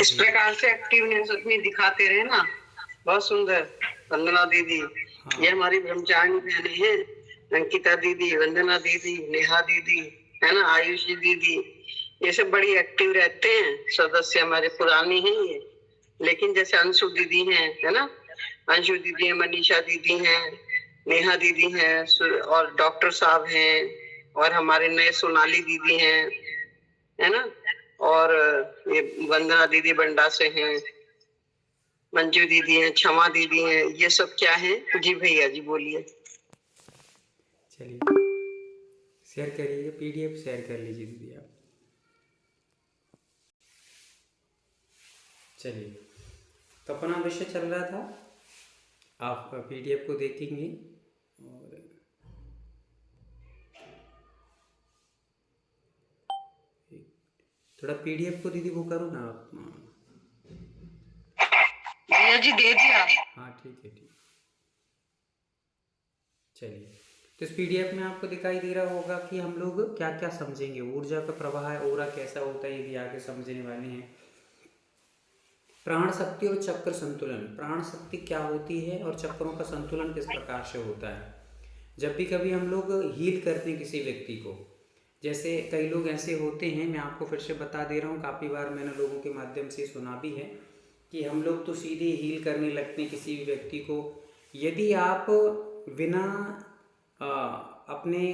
इस प्रकार से एक्टिवनेस अपनी दिखाते रहे ना, बहुत सुंदर। वंदना दीदी, हाँ। ये हमारी ब्रह्मचारिणी बहनें हैं, अंकिता दीदी, वंदना दीदी, नेहा दीदी, है ना, आयुषी दीदी, ये सब बड़ी एक्टिव रहते हैं। सदस्य हमारे पुराने हैं ये। लेकिन जैसे अंशु दीदी हैं, है ना, अंशु दीदी है, मनीषा दीदी हैं, नेहा दीदी हैं, और डॉक्टर साहब हैं, और हमारे नए सोनाली दीदी हैं, है ना, और ये वंदना दीदी बंडा से हैं, मंजू दीदी हैं, क्षमा दीदी हैं, ये सब क्या है? जी भैया जी बोलिए। चलिए शेयर करिए, पीडीएफ शेयर कर लीजिए दीदी आप। चलिए, तो अपना विषय चल रहा था, आप पीडीएफ को देखेंगे और थोड़ा पीडीएफ को दीदी वो करो ना आप। भैया जी दे दिया। हाँ ठीक है, ठीक। चलिए, तो इस पीडीएफ में आपको दिखाई दे रहा होगा कि हम लोग क्या क्या समझेंगे। ऊर्जा का प्रवाह है, ओरा कैसा होता है, ये भी आगे समझने वाले हैं। प्राण शक्ति और चक्र संतुलन, प्राण शक्ति क्या होती है और चक्रों का संतुलन किस प्रकार से होता है। जब भी कभी हम लोग हील करते हैं किसी व्यक्ति को, जैसे कई लोग ऐसे होते हैं, मैं आपको फिर से बता दे रहा हूँ, काफ़ी बार मैंने लोगों के माध्यम से सुना भी है कि हम लोग तो सीधे हील करने लगते हैं किसी भी व्यक्ति को। यदि आप बिना अपने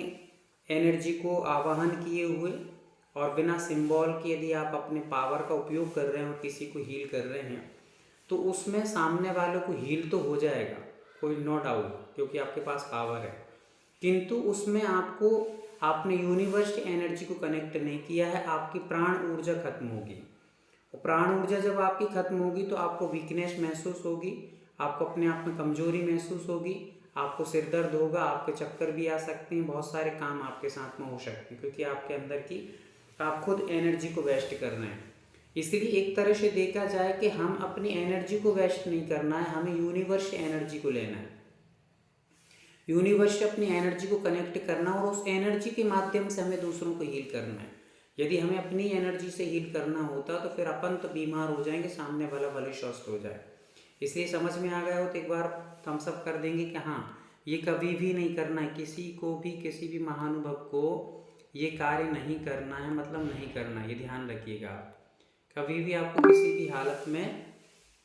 एनर्जी को आवाहन किए हुए और बिना सिंबल के यदि आप अपने पावर का उपयोग कर रहे हैं और किसी को हील कर रहे हैं, तो उसमें सामने वालों को हील तो हो जाएगा, कोई नो डाउट, क्योंकि आपके पास पावर है। किंतु उसमें आपको, आपने यूनिवर्स की एनर्जी को कनेक्ट नहीं किया है, आपकी प्राण ऊर्जा खत्म होगी। और प्राण ऊर्जा जब आपकी खत्म होगी तो आपको वीकनेस महसूस होगी, आपको अपने आप में कमजोरी महसूस होगी, आपको सिर दर्द होगा, आपके चक्कर भी आ सकते हैं, बहुत सारे काम आपके साथ में हो सकते हैं, क्योंकि आपके अंदर की आप खुद एनर्जी को वेस्ट कर रहे हैं। इसलिए एक तरह से देखा जाए कि हम अपनी एनर्जी को वेस्ट नहीं करना है, हमें यूनिवर्स से एनर्जी को लेना है, यूनिवर्स से अपनी एनर्जी को कनेक्ट करना, और उस एनर्जी के माध्यम से हमें दूसरों को हील करना है। यदि हमें अपनी एनर्जी से हील करना होता तो फिर अपन तो बीमार हो जाएंगे, सामने वाला भले स्वस्थ हो जाए। इसलिए समझ में आ गया हो तो एक बार थम्स अप कर देंगे कि हाँ, ये कभी भी नहीं करना है, किसी को भी, किसी भी महानुभव को ये कार्य नहीं करना है, मतलब नहीं करना है, ये ध्यान रखिएगा आप। कभी भी आपको किसी भी हालत में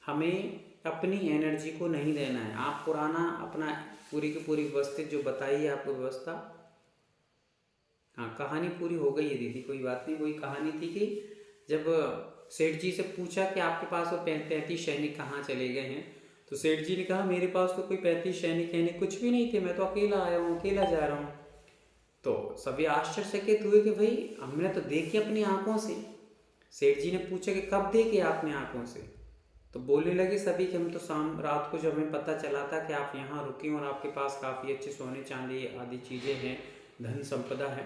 हमें अपनी एनर्जी को नहीं देना है। आप पुराना अपना पूरी की पूरी व्यवस्थित जो बताई है आपको व्यवस्था, हाँ कहानी पूरी हो गई है दीदी, कोई बात नहीं। वही कहानी थी कि जब सेठ जी से पूछा कि आपके पास वो 35 सैनिक कहाँ चले गए हैं, तो सेठ जी ने कहा मेरे पास तो कोई 35 सैनिक है नहीं, कुछ भी नहीं थे, मैं तो अकेला आया हूँ, अकेला जा रहा हूँ। तो सभी आश्चर्यचकित हुए कि भाई हमने तो देखी अपनी आंखों से। सेठ जी ने पूछा कि कब देखी आपने आंखों से, तो बोलने लगे सभी कि हम तो शाम रात को जब हमें पता चला था कि आप यहाँ रुके और आपके पास काफ़ी अच्छे सोने चांदी आदि चीज़ें हैं, धन संपदा है,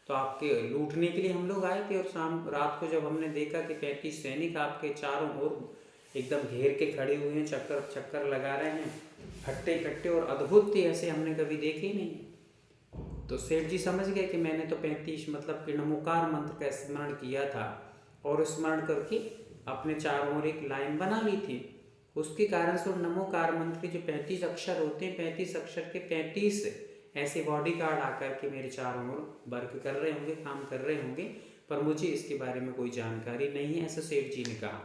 तो आपके लूटने के लिए हम लोग आए थे। और शाम रात को जब हमने देखा कि 35 सैनिक आपके चारों ओर एकदम घेर के खड़े हुए हैं, चक्कर चक्कर लगा रहे हैं, हट्टे कट्टे और अद्भुत थे, ऐसे हमने कभी देखे ही नहीं। तो सेठ जी समझ गए कि मैंने तो 35 मतलब कि नमोकार मंत्र का स्मरण किया था, और स्मरण करके अपने चारों ओर एक लाइन बना ली थी। उसके कारण से नमोकार मंत्र के जो 35 अक्षर होते हैं, 35 अक्षर के 35 ऐसे बॉडी गार्ड आकर के मेरे चारों ओर वर्क कर रहे होंगे, काम कर रहे होंगे, पर मुझे इसके बारे में कोई जानकारी नहीं है, ऐसा सेठ जी ने कहा।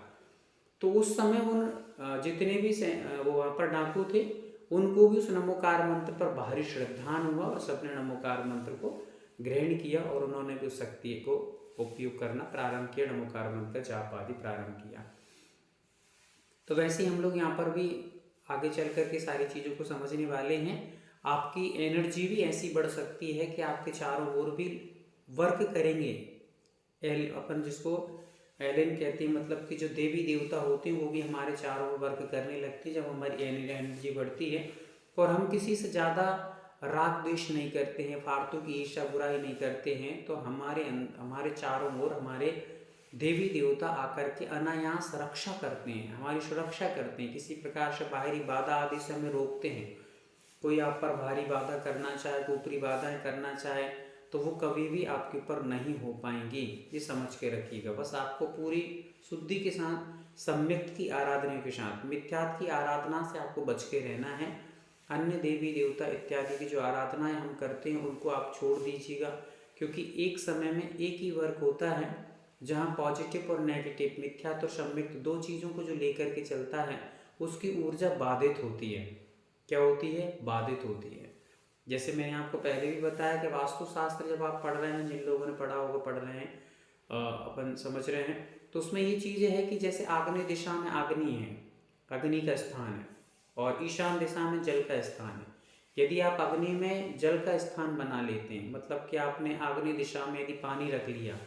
तो उस समय उन जितने भी वो वहाँ पर डाकू थे, उनको भी उस नमोकार मंत्र पर भारी श्रद्धान हुआ और सबने नमोकार मंत्र को ग्रहण किया और उन्होंने भी उस शक्ति को उपयोग करना प्रारंभ किया, नमोकार मंत्र जाप आदि प्रारंभ किया। तो वैसे ही हम लोग यहाँ पर भी आगे चल कर के सारी चीज़ों को समझने वाले हैं। आपकी एनर्जी भी ऐसी बढ़ सकती है कि आपके चारों ओर भी वर्क करेंगे। अपन जिसको एलन कहते हैं, मतलब कि जो देवी देवता होते हैं वो भी हमारे चारों ओर वर्क करने लगते हैं जब हमारी एनर्जी बढ़ती है। और हम किसी से ज़्यादा राग द्वेष नहीं करते हैं, फालतू की ईर्ष्या बुराई नहीं करते हैं, तो हमारे चारों ओर हमारे देवी देवता आकर के अनायास रक्षा करते हैं, हमारी सुरक्षा करते हैं, किसी प्रकार से बाहरी बाधा आदि से हमें रोकते हैं। कोई आप पर भारी बाधा करना चाहे, ऊपरी बाधाएं करना चाहे, तो वो कभी भी आपके ऊपर नहीं हो पाएंगी। ये समझ के रखिएगा। बस आपको पूरी शुद्धि के साथ सम्यक्त की आराधना के साथ मिथ्यात की आराधना से आपको बच के रहना है। अन्य देवी देवता इत्यादि की जो आराधनाएं हम करते हैं उनको आप छोड़ दीजिएगा, क्योंकि एक समय में एक ही वर्क होता है जहाँ पॉजिटिव और नेगेटिव, मिथ्यात और सम्यक्त दो चीज़ों को जो लेकर के चलता है उसकी ऊर्जा बाधित होती है। क्या होती है? बाधित होती है। जैसे मैंने आपको पहले भी बताया कि वास्तुशास्त्र जब आप पढ़ रहे हैं, जिन लोगों ने पढ़ा होगा, पढ़ रहे हैं, अपन समझ रहे हैं, तो उसमें ये चीज़ है कि जैसे आग्नेय दिशा में अग्नि है, अग्नि का स्थान है, और ईशान दिशा में जल का स्थान है। यदि आप अग्नि में जल का स्थान बना लेते हैं, मतलब कि आपने आग्नेय दिशा में यदि पानी रख लिया,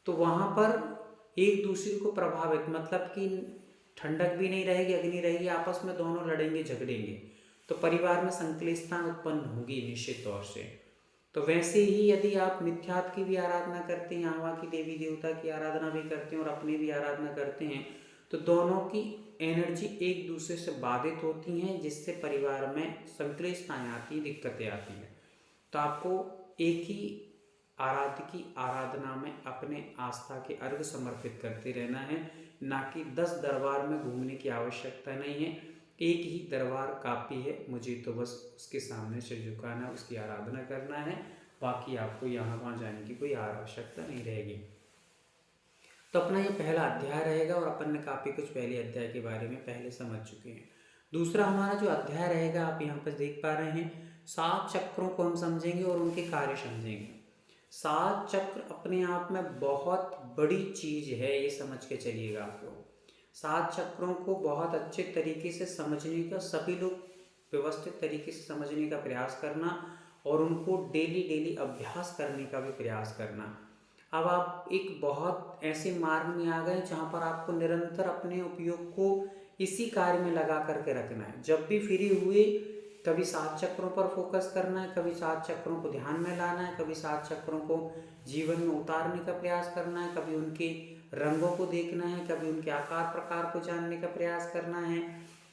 तो वहाँ पर एक दूसरे को प्रभावित, मतलब कि ठंडक भी नहीं रहेगी, अग्नि रहेगी, आपस में दोनों लड़ेंगे, झगड़ेंगे, तो परिवार में संक्लिष्टता उत्पन्न होगी निश्चित तौर से। तो वैसे ही यदि आप मिथ्यात की भी आराधना करते हैं, यहाँ की देवी देवता की आराधना भी करते हैं और अपनी भी आराधना करते हैं, तो दोनों की एनर्जी एक दूसरे से बाधित होती हैं, जिससे परिवार में संक्लिष्टताएँ आती, दिक्कतें आती हैं। तो आपको एक ही आराध्य की आराधना में अपने आस्था के अर्घ समर्पित करते रहना है, ना कि 10 दरबार में घूमने की आवश्यकता नहीं है। एक ही दरबार काफ़ी है, मुझे तो बस उसके सामने सिर झुकाना, उसकी आराधना करना है, बाकी आपको यहाँ वहाँ जाने की कोई आवश्यकता नहीं रहेगी। तो अपना ये पहला अध्याय रहेगा, और अपन ने काफ़ी कुछ पहले अध्याय के बारे में पहले समझ चुके हैं। दूसरा हमारा जो अध्याय रहेगा, आप यहाँ पर देख पा रहे हैं, 7 चक्रों को हम समझेंगे और उनके कार्य समझेंगे। 7 चक्र अपने आप में बहुत बड़ी चीज़ है, ये समझ के चलिएगा आप लोग। 7 चक्रों को बहुत अच्छे तरीके से समझने का, सभी लोग व्यवस्थित तरीके से समझने का प्रयास करना, और उनको डेली डेली अभ्यास करने का भी प्रयास करना। अब आप एक बहुत ऐसे मार्ग में आ गए जहाँ पर आपको निरंतर अपने उपयोग को इसी कार्य में लगा करके रखना है। जब भी फ्री हुए, कभी 7 चक्रों पर फोकस करना है, कभी 7 चक्रों को ध्यान में लाना है, कभी 7 चक्रों को जीवन में उतारने का प्रयास करना है, कभी उनके रंगों को देखना है, कभी उनके आकार प्रकार को जानने का प्रयास करना है,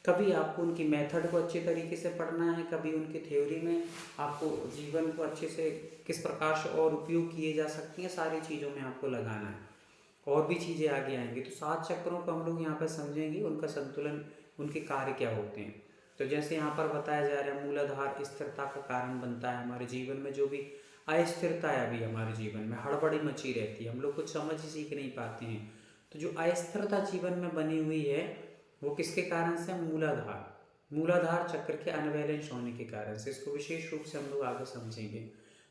कभी आपको उनकी मेथड को अच्छे तरीके से पढ़ना है, कभी उनकी थ्योरी में आपको जीवन को अच्छे से किस प्रकार से और उपयोग किए जा सकती हैं, सारी चीज़ों में आपको लगाना है। और भी चीज़ें आगे आएंगी। तो 7 चक्रों को हम लोग यहाँ पर समझेंगे, उनका संतुलन, उनके कार्य क्या होते हैं। तो जैसे यहाँ पर बताया जा रहा है, मूलाधार स्थिरता का कारण बनता है हमारे जीवन में। जो भी अस्थिरता है अभी हमारे जीवन में, हड़बड़ी मची रहती है, हम लोग कुछ समझ ही सीख नहीं पाते हैं। तो जो अस्थिरता जीवन में बनी हुई है वो किसके कारण से? मूलाधार चक्र के अनबैलेंस होने के कारण से। इसको विशेष रूप से हम लोग आगे समझेंगे।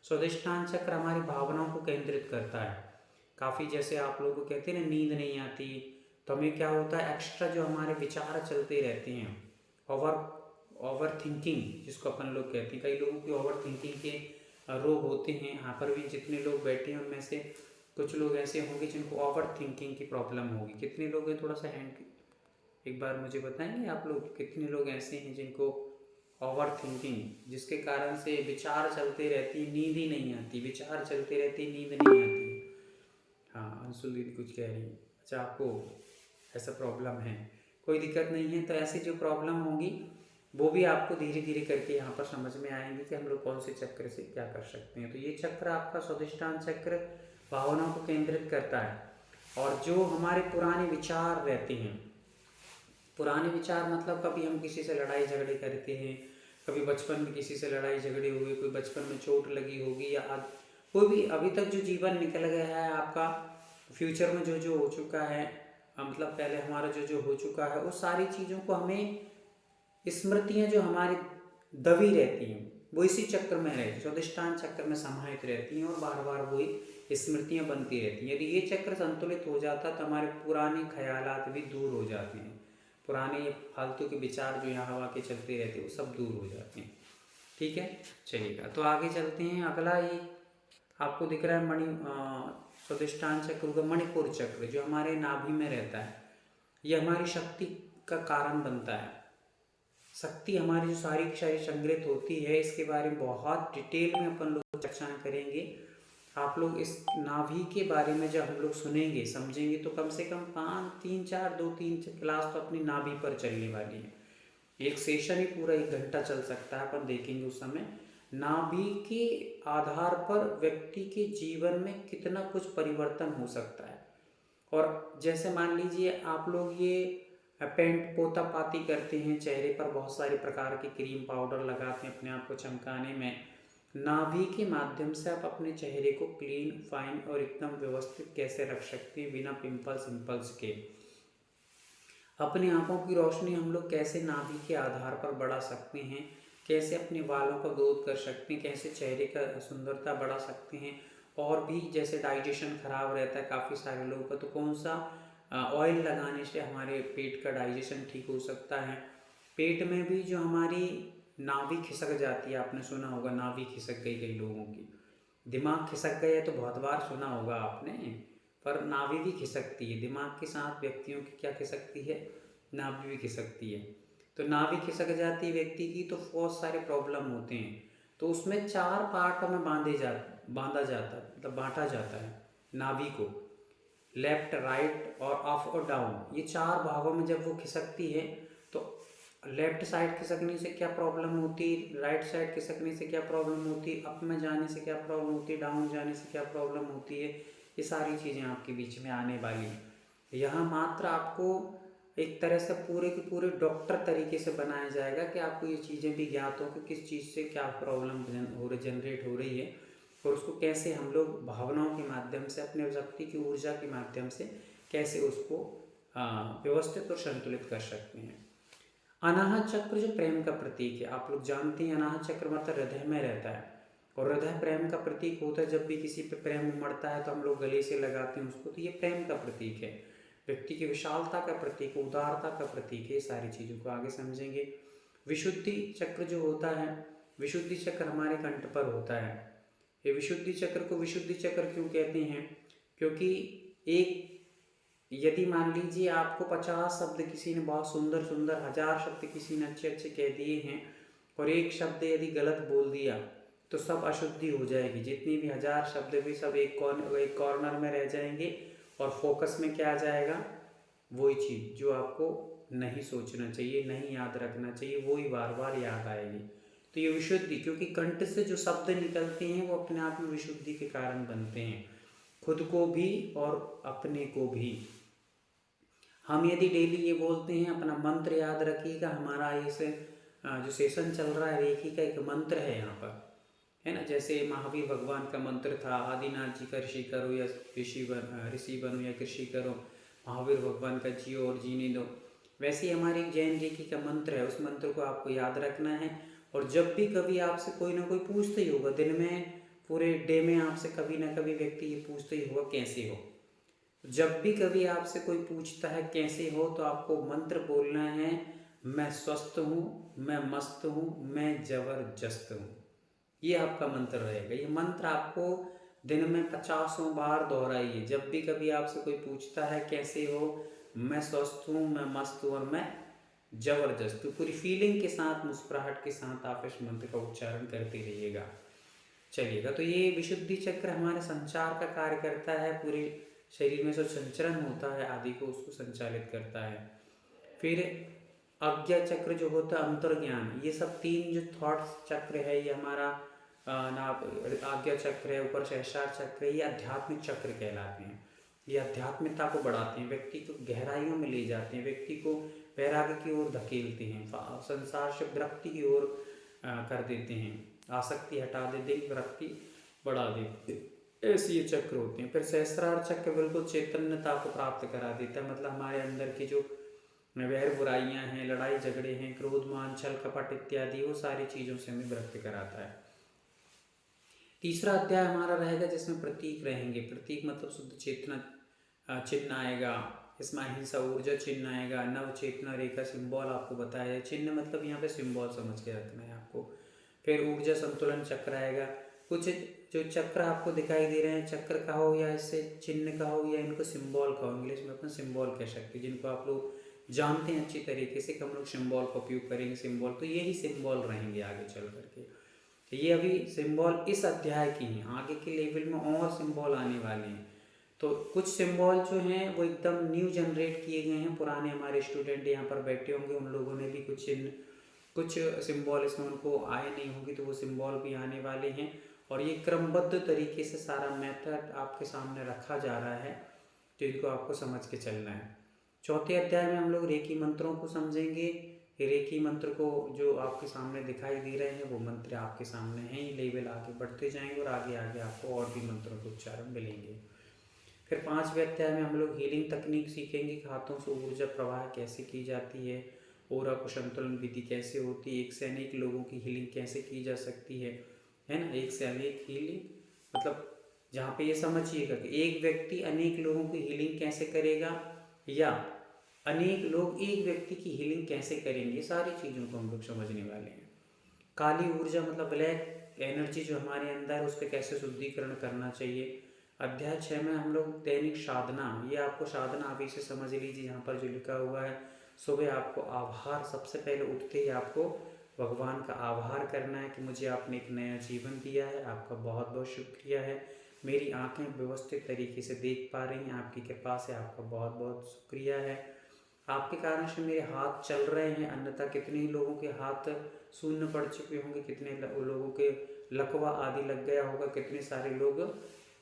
स्वादिष्ठान चक्र हमारी भावनाओं को केंद्रित करता है काफ़ी। जैसे आप लोगों को कहते हैं ना, नींद नहीं आती, तो हमें क्या होता है, एक्स्ट्रा जो हमारे विचार चलते रहते हैं, ओवर थिंकिंग जिसको अपन लोग कहते हैं। कई लोगों की ओवर थिंकिंग के रोग होते हैं। यहाँ पर भी जितने लोग बैठे हैं उनमें से कुछ लोग ऐसे होंगे जिनको ओवर थिंकिंग की प्रॉब्लम होगी। कितने लोग हैं, थोड़ा सा हैंड एक बार मुझे बताएंगे आप लोग, कितने लोग ऐसे हैं जिनको ओवर थिंकिंग, जिसके कारण से विचार चलते रहती, नींद ही नहीं आती, विचार चलते रहती, नींद नहीं आती। हाँ, अंशु दीदी कुछ कह रही है। अच्छा, आपको ऐसा प्रॉब्लम है, कोई दिक्कत नहीं है। तो ऐसी जो प्रॉब्लम होगी वो भी आपको धीरे धीरे करके यहाँ पर समझ में आएंगे कि हम लोग कौन से चक्र से क्या कर सकते हैं। तो ये चक्र आपका स्वादिष्ठान चक्र भावनाओं को केंद्रित करता है। और जो हमारे पुराने विचार रहते हैं, पुराने विचार मतलब कभी हम किसी से लड़ाई झगड़े करते हैं, कभी बचपन में किसी से लड़ाई झगड़े हुए, कोई बचपन में चोट लगी होगी, या कोई भी अभी तक जो जीवन निकल गया है आपका, फ्यूचर में जो जो हो चुका है, मतलब पहले हमारा जो जो हो चुका है, उस सारी चीज़ों को हमें स्मृतियाँ जो हमारी दबी रहती हैं वो इसी चक्र में रहती, स्वादिष्ठान चक्र में समाहित रहती हैं, और बार बार वही स्मृतियाँ बनती रहती हैं। यदि ये चक्र संतुलित हो जाता तो हमारे पुराने ख्यालात भी दूर हो जाते हैं, पुराने ये फालतू के विचार जो यहाँ हवा के चलते रहते हैं वो सब दूर हो जाते हैं। ठीक है, चलिएगा तो आगे चलते हैं। अगला ये आपको दिख रहा है स्वादिष्ठान चक्र का मणिपुर चक्र, जो हमारे नाभि में रहता है। ये हमारी शक्ति का कारण बनता है। शक्ति हमारी जो सारी की सारी संग्रहित होती है, इसके बारे में बहुत डिटेल में अपन लोग चर्चाएं करेंगे। आप लोग इस नाभि के बारे में जब हम लोग सुनेंगे समझेंगे तो कम से कम 2-3 क्लास तो अपनी नाभि पर चलने वाली है। एक सेशन ही पूरा 1 घंटा चल सकता है, अपन देखेंगे उस समय नाभि के आधार पर व्यक्ति के जीवन में कितना कुछ परिवर्तन हो सकता है। और जैसे मान लीजिए आप लोग ये पेंट पोता पाती करते हैं, चेहरे पर बहुत सारे प्रकार के क्रीम पाउडर लगाते हैं अपने आप को चमकाने में, नाभि के माध्यम से आप अपने चेहरे को क्लीन, फाइन और एकदम व्यवस्थित कैसे रख सकते हैं बिना पिंपल्स के। अपनी आंखों की रोशनी हम लोग कैसे नाभि के आधार पर बढ़ा सकते हैं, कैसे अपने बालों का ग्रोथ कर सकते हैं, कैसे चेहरे का सुंदरता बढ़ा सकते हैं। और भी जैसे डाइजेशन खराब रहता है काफ़ी सारे लोगों का, तो कौन सा ऑयल लगाने से हमारे पेट का डाइजेशन ठीक हो सकता है। पेट में भी जो हमारी नाभि खिसक जाती है, आपने सुना होगा नाभि खिसक गई कई लोगों की, दिमाग खिसक गया तो बहुत बार सुना होगा आपने, पर नाभि भी खिसकती है। दिमाग के साथ व्यक्तियों की क्या खिसकती है, नाभि भी खिसकती है। तो नाभि खिसक जाती है व्यक्ति की तो बहुत सारे प्रॉब्लम होते हैं। तो उसमें 4 पार्टों में बांधा जाता है, मतलब बांटा जाता है नाभि को, लेफ्ट, राइट और अप और डाउन। ये 4 भागों में जब वो खिसकती है तो लेफ्ट साइड खिसकने से क्या प्रॉब्लम होती है, राइट साइड खिसकने से क्या प्रॉब्लम होती है, अप में जाने से क्या प्रॉब्लम होती है, डाउन जाने से क्या प्रॉब्लम होती है, ये सारी चीज़ें आपके बीच में आने वाली हैं। यहाँ मात्र आपको एक तरह से पूरे के पूरे डॉक्टर तरीके से बनाया जाएगा कि आपको ये चीज़ें भी ज्ञात हो कि किस चीज़ से क्या प्रॉब्लम जनरेट हो रही है, और उसको कैसे हम लोग भावनाओं के माध्यम से, अपने शक्ति की ऊर्जा के माध्यम से कैसे उसको व्यवस्थित और संतुलित कर सकते हैं। अनाहत चक्र जो प्रेम का प्रतीक है, आप लोग जानते हैं अनाहत चक्र मतलब हृदय में रहता है, और हृदय प्रेम का प्रतीक होता है। जब भी किसी पे प्रेम उमड़ता है तो हम लोग गले से लगाते हैं उसको, तो ये प्रेम का प्रतीक है, व्यक्ति की विशालता का प्रतीक, उदारता का प्रतीक है। सारी चीज़ों को आगे समझेंगे। विशुद्धि चक्र जो होता है, विशुद्धि चक्र हमारे कंठ पर होता है। ये विशुद्धि चक्र को विशुद्धि चक्र क्यों कहते हैं, क्योंकि एक यदि मान लीजिए आपको 50 शब्द किसी ने बहुत सुंदर सुंदर, 1000 शब्द किसी ने अच्छे अच्छे कह दिए हैं, और एक शब्द यदि गलत बोल दिया तो सब अशुद्धि हो जाएगी। जितनी भी 1000 शब्द भी सब एक कॉर्नर में रह जाएंगे, और फोकस में क्या आ जाएगा, वही चीज़ जो आपको नहीं सोचना चाहिए, नहीं याद रखना चाहिए, वो ही बार बार याद आएगी। तो ये विशुद्धि, क्योंकि कंठ से जो शब्द निकलते हैं वो अपने आप में विशुद्धि के कारण बनते हैं, खुद को भी और अपने को भी। हम यदि डेली ये बोलते हैं, अपना मंत्र याद रखिएगा, हमारा इस जो सेशन चल रहा है रेखी का एक मंत्र है यहाँ पर, है ना। जैसे महावीर भगवान का मंत्र था, आदिनाथ जी का ऋषि करो या ऋषि बनो या कृषि करो, महावीर भगवान का जियो और जीने दो। वैसे ही हमारी जैन रेखी का मंत्र है, उस मंत्र को आपको याद रखना है। और जब भी कभी आपसे कोई ना कोई पूछते ही होगा, दिन में पूरे डे में आपसे कभी ना कभी व्यक्ति ये पूछते ही होगा कैसे हो। जब भी कभी आपसे कोई पूछता है कैसे हो, तो आपको मंत्र बोलना है, मैं स्वस्थ हूँ, मैं मस्त हूँ, मैं जबरदस्त हूँ। ये आपका मंत्र रहेगा। ये मंत्र आपको दिन में 50 बार दोहराइए। जब भी कभी आपसे कोई पूछता है कैसे हो, मैं स्वस्थ हूँ, मैं मस्त हूँ और मैं जबरदस्त हूँ, पूरी फीलिंग के साथ, मुस्कुराहट के साथ आप इस मंत्र का उच्चारण करते रहिएगा, चलिएगा। तो ये विशुद्धि चक्र हमारे संचार का कार्य करता है, पूरे शरीर में जो संचरण होता है आदि को उसको संचालित करता है। फिर आज्ञा चक्र जो होता है अंतर्ज्ञान, ये सब 3 जो थॉट्स चक्र है, ये हमारा आज्ञा चक्र है, ऊपर सहस्रार चक्र है, ये आध्यात्मिक चक्र कहलाते हैं। ये आध्यात्मिकता को बढ़ाते हैं, व्यक्ति को गहराइयों में ले जाते हैं, व्यक्ति को वैराग्य की ओर धकेलते हैं, संसार से विरक्ति की ओर कर देते हैं, आसक्ति हटा देते हैं, विरक्ति बढ़ा देते हैं। ऐसे ये चक्र होते हैं। फिर सहस्रार चक्र बिल्कुल चैतन्यता को प्राप्त करा देता है, मतलब हमारे अंदर की जो वैर बुराइयां हैं, लड़ाई झगड़े हैं, क्रोध मान छल कपट इत्यादि, वो सारी चीज़ों से हमें विरक्त कराता है। तीसरा अध्याय हमारा रहेगा जिसमें प्रतीक रहेंगे। प्रतीक मतलब शुद्ध चेतना चिन्ह आएगा, इसमें अहिंसा ऊर्जा चिन्ह आएगा, नव चेतना रेखा सिंबल आपको बताया है। चिन्ह मतलब यहाँ पे सिंबल समझ के रखना है आपको। फिर ऊर्जा संतुलन चक्र आएगा। कुछ जो चक्र आपको दिखाई दे रहे हैं, चक्र का हो या इससे चिन्ह का हो या इनको सिंबल का हो, इंग्लिश में अपना सिंबल कह सकते हैं, जिनको आप लोग जानते हैं अच्छी तरीके से, हम लोग सिंबल का उपयोग करेंगे। सिंबल तो यही सिंबल रहेंगे आगे चल करके। तो ये अभी सिंबल इस अध्याय की हैं, आगे के लेवल में और सिंबल आने वाले हैं। तो कुछ सिंबल जो हैं वो एकदम न्यू जनरेट किए गए हैं, पुराने हमारे स्टूडेंट यहाँ पर बैठे होंगे, उन लोगों ने भी कुछ चिन्ह कुछ सिंबल इसमें उनको आए नहीं होंगे तो वो सिंबल भी आने वाले हैं। और ये क्रमबद्ध तरीके से सारा मेथड आपके सामने रखा जा रहा है, तो इनको आपको समझ के चलना है। चौथे अध्याय में हम लोग रेकी मंत्रों को समझेंगे। रेकी मंत्र को जो आपके सामने दिखाई दे रहे हैं वो मंत्र आपके सामने हैं, ये लेवल आगे बढ़ते जाएंगे और आगे आगे आपको और भी मंत्रों के उच्चारण मिलेंगे। फिर 5वें अध्याय में हम लोग हीलिंग तकनीक सीखेंगे, हाथों से ऊर्जा प्रवाह कैसे की जाती है, ओरा को संतुलन विधि कैसे होती है, एक से अनेक लोगों की हीलिंग कैसे की जा सकती है ना। एक से अनेक हीलिंग मतलब जहाँ पे ये समझिएगा कि एक व्यक्ति अनेक लोगों की हीलिंग कैसे करेगा या अनेक लोग एक व्यक्ति की हीलिंग कैसे करेंगे, सारी चीज़ों को हम लोग समझने वाले हैं। काली ऊर्जा मतलब ब्लैक एनर्जी जो हमारे अंदर है उस पर कैसे शुद्धिकरण करना चाहिए। अध्याय 6 में हम लोग दैनिक साधना, ये आपको साधना आप इसे समझ लीजिए, यहाँ पर जो लिखा हुआ है सुबह आपको आभार, सबसे पहले उठते ही आपको भगवान का आभार करना है कि मुझे आपने एक नया जीवन दिया है, आपका बहुत बहुत शुक्रिया है, मेरी आंखें व्यवस्थित तरीके से देख पा रही हैं, आपकी कृपा से आपका बहुत बहुत शुक्रिया है, आपके कारण से मेरे हाथ चल रहे हैं, अन्यथा कितने ही लोगों के हाथ शून्य पड़ चुके होंगे, कितने लोगों के लकवा आदि लग गया होगा, कितने सारे लोग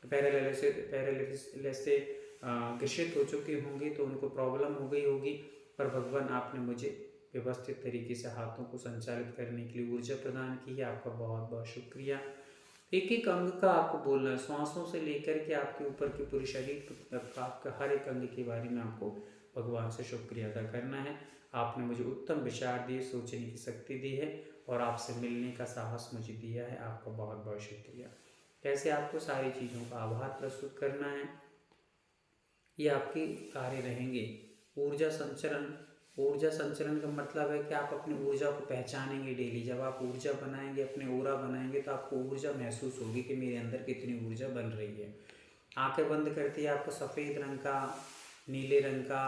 पैरालिसिस से ग्रसित हो चुके होंगे, तो उनको प्रॉब्लम हो गई होगी, पर भगवान आपने मुझे व्यवस्थित तरीके से हाथों को संचालित करने के लिए ऊर्जा प्रदान की है, आपका बहुत बहुत शुक्रिया। एक एक अंग का आपको बोलना है, श्वासों से लेकर के आपके ऊपर के पूरे शरीर तक आपका हर एक अंग के बारे में आपको भगवान से शुक्रिया अदा करना है। आपने मुझे उत्तम विचार दिए, सोचने की शक्ति दी है और आपसे मिलने का साहस मुझे दिया है, आपका बहुत बहुत शुक्रिया। कैसे आपको सारी चीज़ों का आभार प्रस्तुत करना है, ये आपके कार्य रहेंगे। ऊर्जा संचरण, ऊर्जा संचरण का मतलब है कि आप अपनी ऊर्जा को पहचानेंगे डेली। जब आप ऊर्जा बनाएंगे, अपने ओरा बनाएंगे, तो आपको ऊर्जा महसूस होगी कि मेरे अंदर कितनी ऊर्जा बन रही है। आंखें बंद करते ही आपको सफ़ेद रंग का, नीले रंग का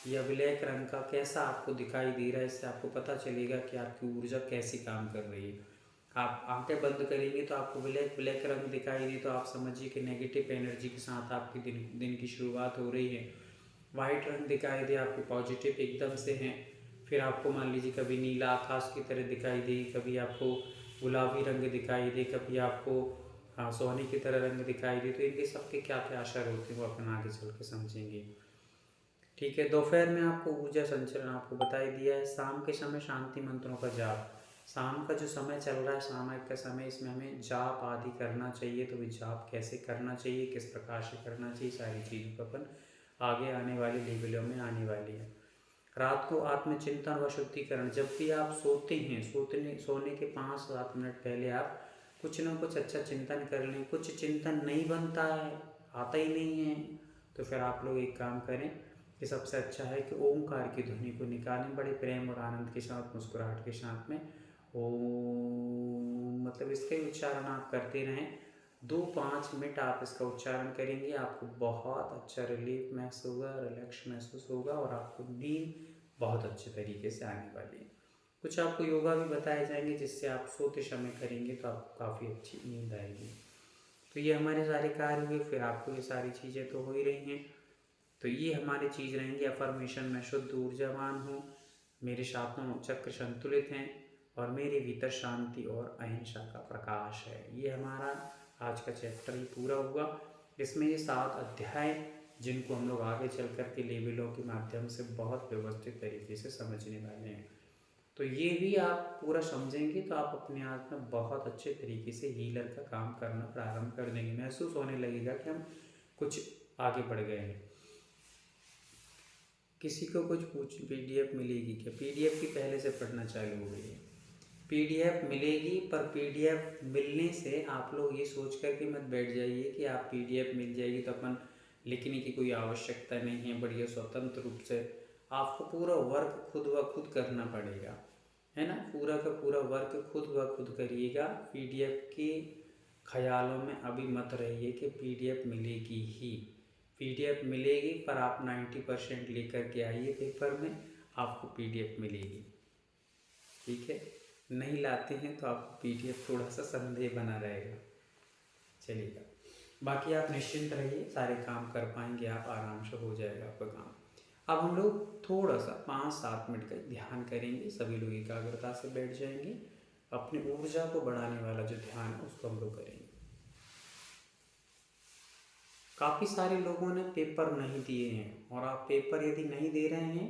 या ब्लैक रंग का कैसा आपको दिखाई दे रहा है, इससे आपको पता चलेगा कि आपकी ऊर्जा कैसी काम कर रही है। आप आंखें बंद करेंगे तो आपको ब्लैक रंग दिखाई दे तो आप समझिए कि नेगेटिव एनर्जी के साथ आपकी दिन की शुरुआत हो रही है। वाइट रंग दिखाई दे आपके पॉजिटिव एकदम से हैं। फिर आपको मान लीजिए कभी नीला आकाश की तरह दिखाई दे, कभी आपको गुलाबी रंग दिखाई दे, कभी आपको सोने की तरह रंग दिखाई दे, तो इनके सबके क्या क्या असर होते हैं वो अपन आगे चल के समझेंगे। ठीक है, दोपहर में आपको ऊर्जा संचरण आपको बताई दिया है। शाम के समय शांति मंत्रों का जाप, शाम का जो समय चल रहा है, सामयिक का समय, इसमें हमें जाप आदि करना चाहिए। तो वे जाप कैसे करना चाहिए, किस प्रकार से करना चाहिए, सारी चीज़ों का अपन आगे आने वाली लेवलों में आने वाली है। रात को आत्मचिंतन व शुद्धिकरण, जब भी आप सोते हैं, सोने के 5-7 मिनट पहले आप कुछ ना कुछ अच्छा चिंतन कर लें। कुछ चिंतन नहीं बनता है, आता ही नहीं है, तो फिर आप लोग एक काम करें कि सबसे अच्छा है कि ओमकार की ध्वनि को निकालें बड़े प्रेम और आनंद के साथ, मुस्कुराहट के साथ में। ओम मतलब इसका उच्चारण आप करते रहें, 2-5 मिनट आप इसका उच्चारण करेंगे, आपको बहुत अच्छा रिलीफ महसूस होगा, रिलैक्स महसूस होगा और आपको नींद बहुत अच्छे तरीके से आने वाली है। कुछ आपको योगा भी बताए जाएंगे जिससे आप सोते समय करेंगे तो आपको काफ़ी अच्छी नींद आएगी। तो ये हमारे सारे कार्य हुए। फिर आपको ये सारी चीज़ें तो हो ही रही हैं, तो ये हमारी चीज़ रहेंगी। अफर्मेशन में शुद्ध ऊर्जावान हूँ, मेरे सातों चक्र संतुलित हैं और मेरे भीतर शांति और अहिंसा का प्रकाश है। ये हमारा आज का चैप्टर ही पूरा हुआ। इसमें ये 7 अध्याय जिनको हम लोग आगे चल कर के लेवलों के माध्यम से बहुत व्यवस्थित तरीके से समझने वाले हैं। तो ये भी आप पूरा समझेंगे तो आप अपने आप में बहुत अच्छे तरीके से हीलर का काम करना प्रारंभ कर देंगे। महसूस होने लगेगा कि हम कुछ आगे बढ़ गए हैं। किसी को कुछ PDF मिलेगी क्या? PDF की पहले से पढ़ना चालू हो गई है। PDF मिलेगी, पर PDF मिलने से आप लोग ये सोच कर के मत बैठ जाइए कि आप PDF मिल जाएगी तो अपन लिखने की कोई आवश्यकता नहीं है। बढ़िया स्वतंत्र रूप से आपको पूरा वर्क खुद ब खुद करना पड़ेगा, है ना। पूरा का पूरा वर्क खुद ब खुद करिएगा। PDF के ख्यालों में अभी मत रहिए कि PDF मिलेगी ही। PDF मिलेगी, पर आप 90% लेकर के आइए पेपर में, आपको PDF मिलेगी। ठीक है, नहीं लाते हैं तो आपको PDF थोड़ा सा संदेह बना रहेगा, चलेगा। बाकी आप निश्चिंत रहिए, सारे काम कर पाएंगे आप, आराम से हो जाएगा आपका काम। अब हम लोग थोड़ा सा 5-7 मिनट का ध्यान करेंगे। सभी लोग एकाग्रता से बैठ जाएंगे। अपनी ऊर्जा को बढ़ाने वाला जो ध्यान है उसको हम लोग करेंगे। काफ़ी सारे लोगों ने पेपर नहीं दिए हैं, और आप पेपर यदि नहीं दे रहे हैं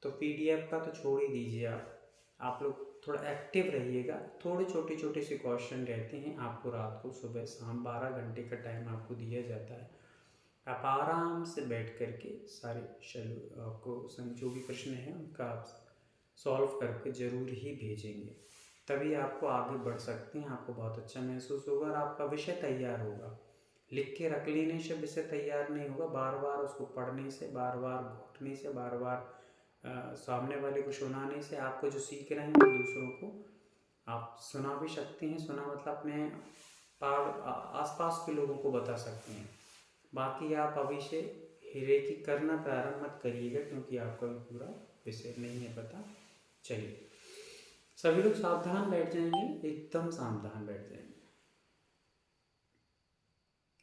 तो पीडीएफ का तो छोड़ ही दीजिए। आप लोग थोड़ा एक्टिव रहिएगा। थोड़े छोटे छोटे से क्वेश्चन रहते हैं, आपको रात को सुबह शाम 12 घंटे का टाइम आपको दिया जाता है। आप आराम से बैठ करके सारे आपको जो भी प्रश्न है उनका आप सॉल्व करके ज़रूर ही भेजेंगे, तभी आपको आगे बढ़ सकते हैं। आपको बहुत अच्छा महसूस होगा और आपका विषय तैयार होगा। लिख के रख लेने से विषय तैयार नहीं होगा। बार बार उसको पढ़ने से, बार बार घोटने से, बार बार सामने वाले को सुनाने से आपको जो सीख रहे हैं वो दूसरों को आप सुना भी सकते हैं। सुना मतलब अपने आसपास के लोगों को बता सकते हैं। बाकी आप अभी से रेकी करना प्रारंभ मत करिएगा, क्योंकि आपका भी पूरा विषय नहीं है पता। चलिए सभी लोग सावधान बैठ जाएंगे, एकदम सावधान बैठ जाएंगे।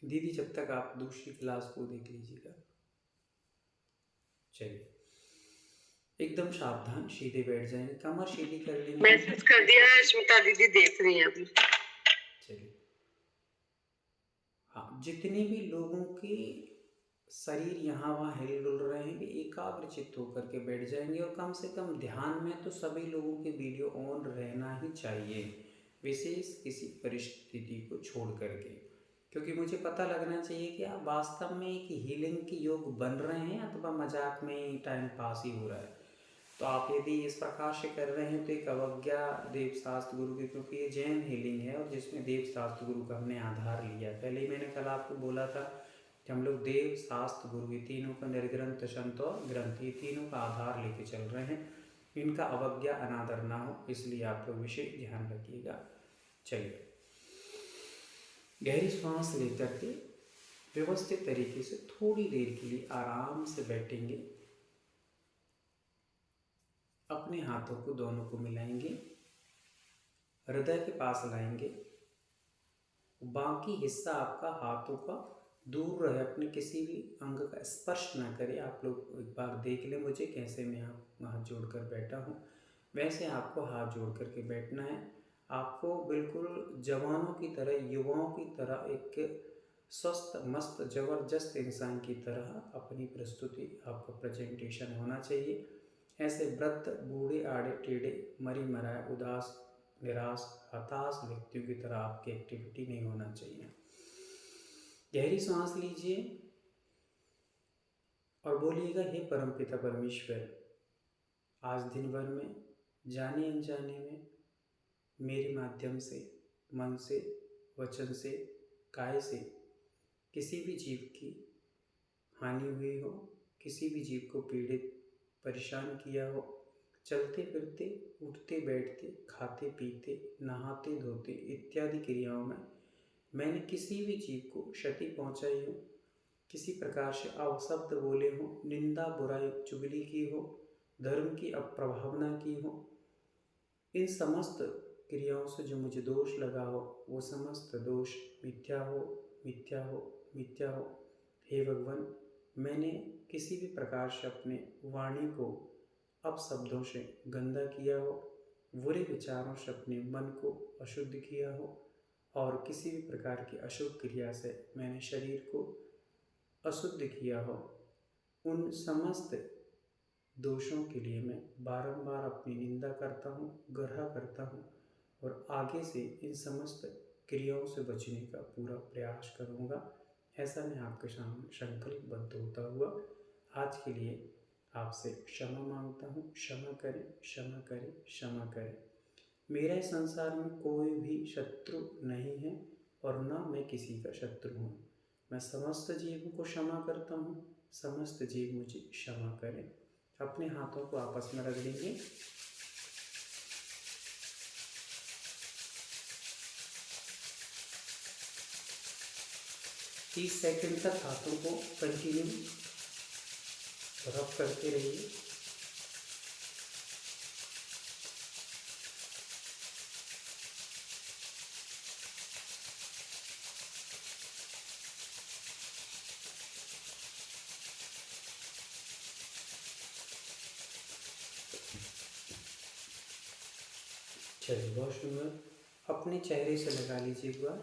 दीदी जब तक आप दूसरी क्लास को देख लीजिएगा। चलिए एकदम सावधान सीधे बैठ जाएंगे, कमर सीधी कर लेंगे। मैसेज कर दिया है, स्मिता दीदी देख रही है अभी। चलिए हाँ, जितने भी लोगों के शरीर यहाँ वहाँ हिल डुल रहे हैं, वे एकाग्र चित्त होकर के बैठ जाएंगे। और कम से कम ध्यान में तो सभी लोगों के वीडियो ऑन रहना ही चाहिए, विशेष किसी परिस्थिति को छोड़ करके, क्योंकि मुझे पता लगना चाहिए कि आप वास्तव में एक हीलिंग के योग बन रहे हैं अथवा मजाक में टाइम पास ही हो रहा है। तो आप यदि इस प्रकार से कर रहे हैं तो एक अवज्ञा देव शास्त्र गुरु की, क्योंकि ये जैन हीलिंग है और जिसमें देव शास्त्र गुरु का हमने आधार लिया। पहले ही मैंने कल आपको बोला था कि हम लोग देव शास्त्र गुरु ये तीनों का निर्ग्रंथ संत और ग्रंथ ये तीनों का आधार लेके चल रहे हैं। इनका अवज्ञा अनादर ना हो, इसलिए आप लोग विशेष ध्यान रखिएगा। चलिए गहरी सांस लेकर के व्यवस्थित तरीके से थोड़ी देर के लिए आराम से बैठेंगे। अपने हाथों को दोनों को मिलाएंगे, हृदय के पास लाएंगे। बाकी हिस्सा आपका हाथों का दूर रहे, अपने किसी भी अंग का स्पर्श ना करे। आप लोग एक बार देख लें मुझे कैसे मैं हाथ जोड़कर बैठा हूँ, वैसे आपको हाथ जोड़ करके बैठना है। आपको बिल्कुल जवानों की तरह, युवाओं की तरह, एक स्वस्थ मस्त जबरदस्त इंसान की तरह अपनी प्रस्तुति, आपका प्रेजेंटेशन होना चाहिए। ऐसे वृद्ध, बूढ़े, आड़े टेढ़े, मरी मराए, उदास, निराश, हताश व्यक्तियों की तरह आपकी एक्टिविटी नहीं होना चाहिए। गहरी सांस लीजिए और बोलिएगा, हे परमपिता परमेश्वर, आज दिन भर में जाने अनजाने में मेरे माध्यम से, मन से, वचन से, काय से किसी भी जीव की हानि हुई हो, किसी भी जीव को पीड़ित परेशान किया हो, चलते फिरते, उठते बैठते, खाते पीते, नहाते धोते इत्यादि क्रियाओं में मैंने किसी भी जीव को क्षति पहुंचाई हो, किसी प्रकार से अपशब्द बोले हो, निंदा बुराई चुगली की हो, धर्म की अप्रभावना की हो, इन समस्त क्रियाओं से जो मुझे दोष लगा हो, वो समस्त दोष मिथ्या हो, मिथ्या हो, मिथ्या हो। हे भगवान, मैंने किसी भी प्रकार से अपने वाणी को अपशब्दों से गंदा किया हो, बुरे विचारों से अपने मन को अशुद्ध किया हो, और किसी भी प्रकार की अशुभ क्रिया से मैंने शरीर को अशुद्ध किया हो, उन समस्त दोषों के लिए मैं बारंबार अपनी निंदा करता हूँ, ग्रह करता हूँ, और आगे से इन समस्त क्रियाओं से बचने का पूरा प्रयास करूँगा। ऐसा मैं आपके सामने संकल्पबद्ध होता हुआ आज के लिए आपसे क्षमा मांगता हूँ। क्षमा करें, क्षमा करें, क्षमा करें। मेरा इस संसार में कोई भी शत्रु नहीं है और न मैं किसी का शत्रु हूँ। मैं समस्त जीवों को क्षमा करता हूँ, समस्त जीव मुझे क्षमा करें। अपने हाथों को आपस में रख देंगे। तीस सेकंड तक हाथों को कंटिन्यू रब करते रहिए। चलिए, बहुत सुंदर। अपने चेहरे से लगा लीजिए एक बार।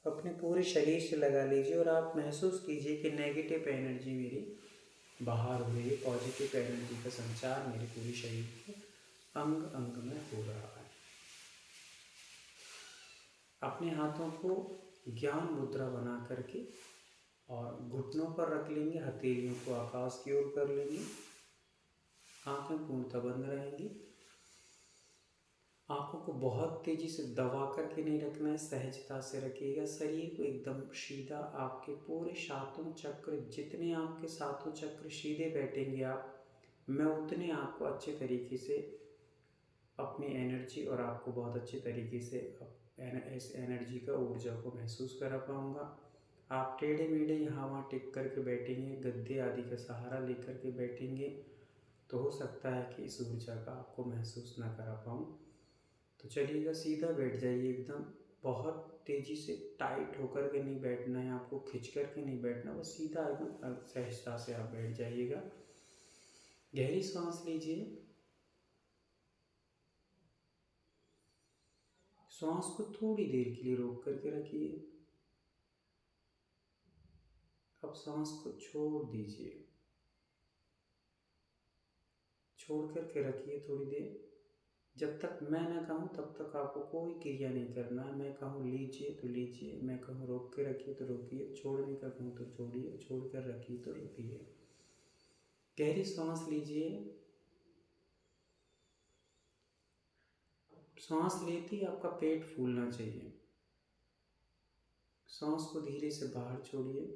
अपने पूरे शरीर से लगा लीजिए और आप महसूस कीजिए कि नेगेटिव एनर्जी मेरी बाहर हो रही है, पॉजिटिव एनर्जी का संचार मेरे पूरे शरीर के अंग अंग में हो रहा है। अपने हाथों को ज्ञान मुद्रा बना करके और घुटनों पर रख लेंगे, हथेलियों को आकाश की ओर कर लेंगे, आंखें पूर्णतः बंद रहेंगी। आंखों को बहुत तेजी से दबा करके नहीं रखना है, सहजता से रखिएगा। शरीर को एकदम सीधा, आपके पूरे सातों चक्र, जितने आपके सातों चक्र सीधे बैठेंगे आप, मैं उतने आपको अच्छे तरीके से अपनी एनर्जी और आपको बहुत अच्छे तरीके से इस एनर्जी का, ऊर्जा को महसूस करा पाऊँगा। आप टेढ़े मेढ़े यहाँ वहाँ टिक करके बैठेंगे, गद्दे आदि का सहारा लेकर के बैठेंगे तो हो सकता है कि इस ऊर्जा का आपको महसूस ना करा पाऊँ। तो चलिएगा, सीधा बैठ जाइए एकदम। बहुत तेज़ी से टाइट होकर के नहीं बैठना है आपको, खिंच कर के नहीं बैठना, बस सीधा एकदम सहजता से आप बैठ जाइएगा। गहरी सांस लीजिए। सांस को थोड़ी देर के लिए रोक करके रखिए। अब सांस को छोड़ दीजिए, छोड़ करके रखिए थोड़ी देर। जब तक मैं ना कहूँ तब तक आपको कोई क्रिया नहीं करना है। मैं कहूँ लीजिए तो लीजिए, मैं कहूँ रोक के रखिए तो रोकिए, छोड़ने का कहूँ तो छोड़िए, छोड़ कर रखिए तो रखिए। गहरी सांस लीजिए। सांस लेते ही आपका पेट फूलना चाहिए। सांस को धीरे से बाहर छोड़िए।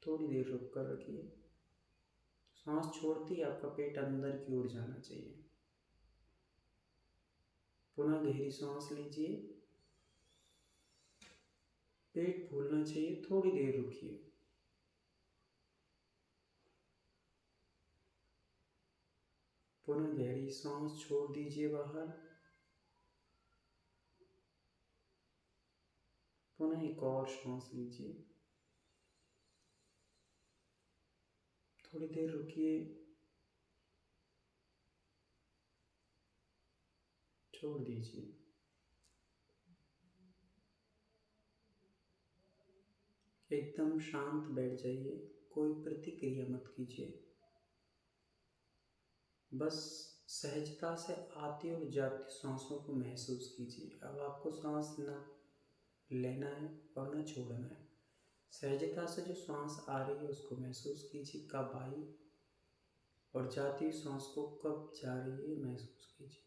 थोड़ी देर रुक कर रखिए। सांस छोड़ते ही आपका पेट अंदर की ओर जाना चाहिए। पुनः गहरी सांस लीजिए। पेट फूलना चाहिए, थोड़ी देर रुकिए। पुनः गहरी सांस छोड़ दीजिए बाहर। पुनः एक और सांस लीजिए। थोड़ी देर रुकिए, छोड़ दीजिए। एकदम शांत बैठ जाइए, कोई प्रतिक्रिया मत कीजिए। बस सहजता से आती और जाती सांसों को महसूस कीजिए। अब आपको सांस न लेना है और न छोड़ना है। सहजता से जो सांस आ रही है उसको महसूस कीजिए, कब आई, और जाती हुई सांस को कब जा रही है महसूस कीजिए।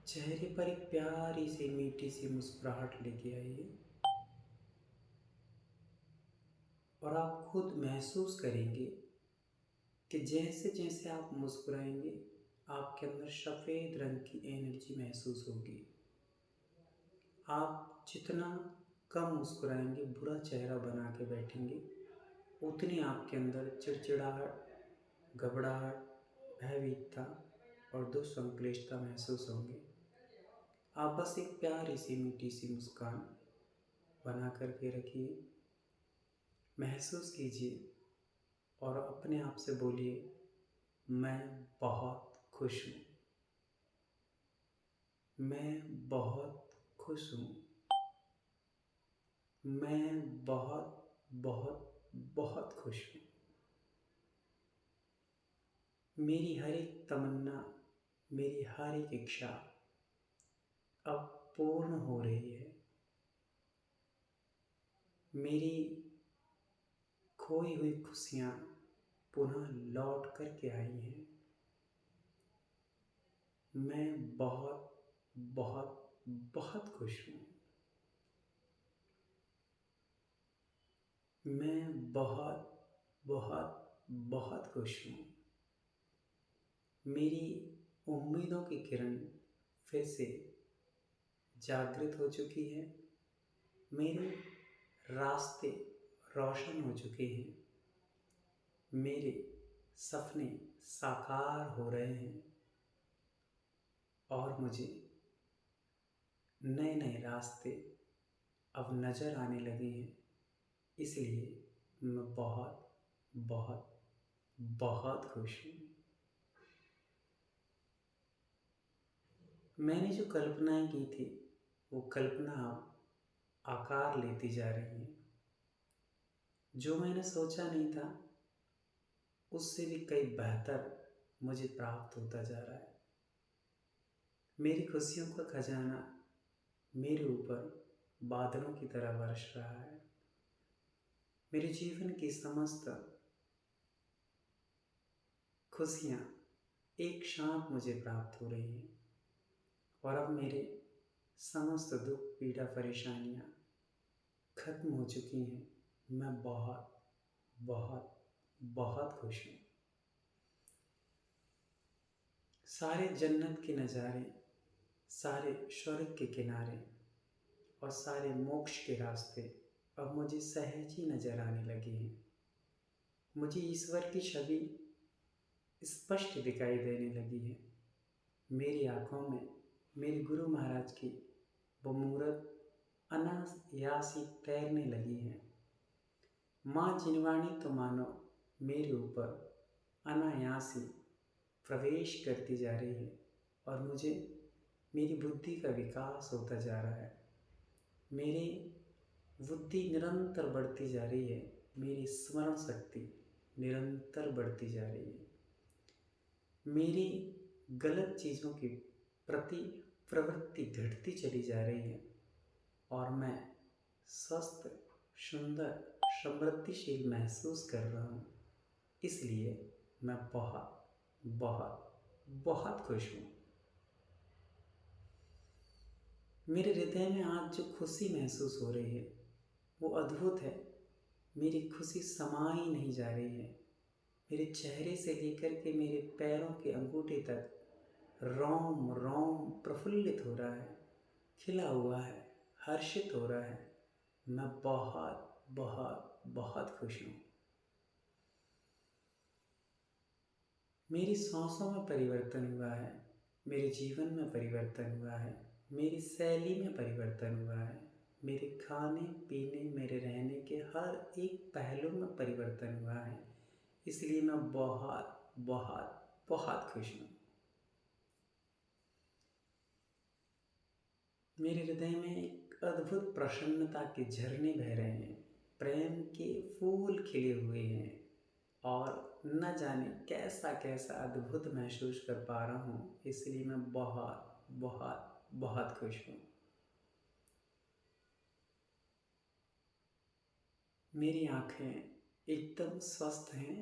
चेहरे पर एक प्यारी सी मीठी सी मुस्कुराहट लेके आइए और आप खुद महसूस करेंगे कि जैसे जैसे आप मुस्कुराएंगे आपके अंदर सफ़ेद रंग की एनर्जी महसूस होगी। आप जितना कम मुस्कुराएंगे, बुरा चेहरा बना के बैठेंगे, उतनी आपके अंदर चिड़चिड़ाहट, घबराहट, भयभीतता और दुस्संश्लेषता महसूस होंगे। आप बस एक प्यारी सी मीठी सी मुस्कान बना करके रखिए, महसूस कीजिए और अपने आप से बोलिए, मैं बहुत खुश हूँ, मैं बहुत खुश हूँ, मैं बहुत बहुत बहुत खुश हूँ। मेरी हर एक तमन्ना, मेरी हर एक इच्छा अब पूर्ण हो रही है। मेरी खोई हुई खुशियाँ पुनः लौट कर के आई हैं। मैं बहुत बहुत बहुत खुश हूँ। मैं बहुत बहुत बहुत खुश हूँ। मेरी उम्मीदों की किरण फिर से जागृत हो चुकी है। मेरे रास्ते रोशन हो चुके हैं। मेरे सपने साकार हो रहे हैं। और मुझे नए नए रास्ते अब नज़र आने लगे हैं। इसलिए मैं बहुत बहुत बहुत खुश हूँ। मैंने जो कल्पनाएं की थी वो कल्पना अब आकार लेती जा रही है। जो मैंने सोचा नहीं था उससे भी कई बेहतर मुझे प्राप्त होता जा रहा है। मेरी खुशियों का खजाना मेरे ऊपर बादलों की तरह बरस रहा है। मेरे जीवन की समस्त खुशियाँ एक साथ मुझे प्राप्त हो रही हैं और अब मेरे समस्त दुख पीड़ा परेशानियाँ खत्म हो चुकी हैं। मैं बहुत बहुत बहुत खुश हूँ। सारे जन्नत के नज़ारे, सारे स्वर्ग के किनारे और सारे मोक्ष के रास्ते अब मुझे सहज ही नजर आने लगे हैं। मुझे ईश्वर की छवि स्पष्ट दिखाई देने लगी है। मेरी आंखों में मेरे गुरु महाराज की वो मूर्त अनायासी तैरने लगी है। माँ जिनवाणी तो मानो मेरे ऊपर अनायासी प्रवेश करती जा रही है और मुझे मेरी बुद्धि का विकास होता जा रहा है। मेरी बुद्धि निरंतर बढ़ती जा रही है। मेरी स्मरण शक्ति निरंतर बढ़ती जा रही है। मेरी गलत चीज़ों की प्रति प्रवृत्ति घटती चली जा रही है और मैं स्वस्थ, सुंदर, समृद्धिशील महसूस कर रहा हूँ। इसलिए मैं बहुत बहुत बहुत खुश हूँ। मेरे हृदय में आज जो खुशी महसूस हो रही है वो अद्भुत है। मेरी खुशी समा ही नहीं जा रही है। मेरे चेहरे से लेकर के मेरे पैरों के अंगूठे तक रोम रोम प्रफुल्लित हो रहा है, खिला हुआ है, हर्षित हो रहा है। मैं बहुत बहुत बहुत खुश हूँ। मेरी सांसों में परिवर्तन हुआ है, मेरे जीवन में परिवर्तन हुआ है, मेरी शैली में परिवर्तन हुआ है, मेरे खाने पीने, मेरे रहने के हर एक पहलू में परिवर्तन हुआ है। इसलिए मैं बहुत बहुत बहुत खुश हूँ। मेरे हृदय में एक अद्भुत प्रसन्नता के झरने बह रहे हैं, प्रेम के फूल खिले हुए हैं और न जाने कैसा कैसा अद्भुत महसूस कर पा रहा हूँ। इसलिए मैं बहुत बहुत बहुत खुश हूँ। मेरी आँखें एकदम स्वस्थ हैं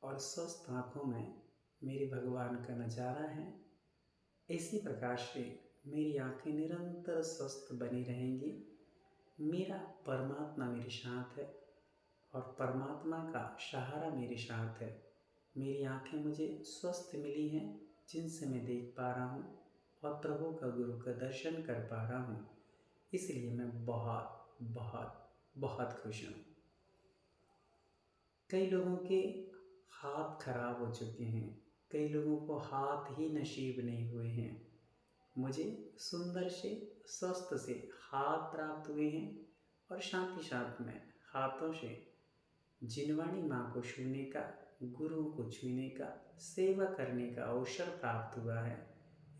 और स्वस्थ आँखों में मेरे भगवान का नज़ारा है। इसी प्रकार से मेरी आँखें निरंतर स्वस्थ बनी रहेंगी। मेरा परमात्मा मेरे साथ है और परमात्मा का सहारा मेरे साथ है। मेरी आँखें मुझे स्वस्थ मिली हैं जिनसे मैं देख पा रहा हूँ और प्रभु का गुरु का दर्शन कर पा रहा हूँ। इसलिए मैं बहुत बहुत बहुत खुश हूँ। कई लोगों के हाथ खराब हो चुके हैं, कई लोगों को हाथ ही नसीब नहीं हुए हैं। मुझे सुंदर से स्वस्थ से हाथ प्राप्त हुए हैं और साथ ही साथ में हाथों से जिनवाणी माँ को छूने का, गुरु को छूने का, सेवा करने का अवसर प्राप्त हुआ है।